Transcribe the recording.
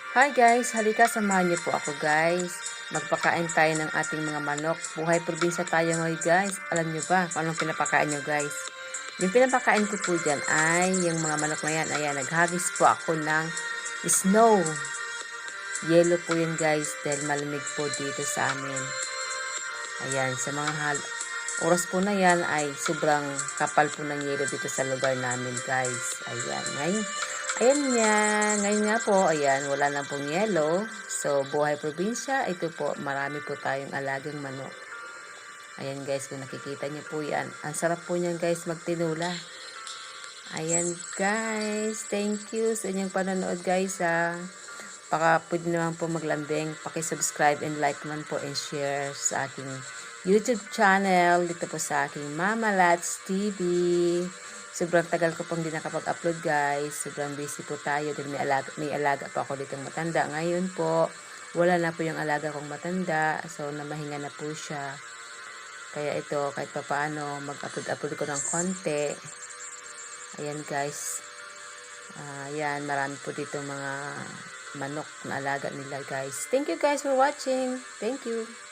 Hi guys, halika samahan niyo po ako guys. Magpakain tayo ng ating mga manok. Buhay probinsya tayo ngayon guys. Alam niyo ba kung anong pinapakain niyo guys? Yung pinapakain ko po dyan ay yung mga manok na yan. Ayan, naghagis po ako ng snow. Yellow po yun guys dahil malamig po dito sa amin. Ayan, sa mga oras po na yan ay sobrang kapal po ng yelo dito sa lugar namin guys. Ayan, ngayon nga po, ayan, wala na pong yelo. So, buhay probinsya, ito po, marami po tayong alagang manok. Ayan guys, kung nakikita niyo po yan. Ang sarap po niyan guys, magtinula. Ayan guys, thank you sa inyong panonood guys ha. Baka pwede naman po maglambing, paki-subscribe and like naman po and share sa aking YouTube channel, dito po sa aking Mama Lats TV. Sobrang tagal ko pong di nakapag-upload guys. Sobrang busy po tayo. Dahil may alaga pa ako ditong matanda. Ngayon po, wala na po yung alaga kong matanda. So, namahinga na po siya. Kaya ito, kahit pa paano, mag-upload ko ng konti. Ayan guys. Ayan, marami po dito mga manok na alaga nila guys. Thank you guys for watching. Thank you.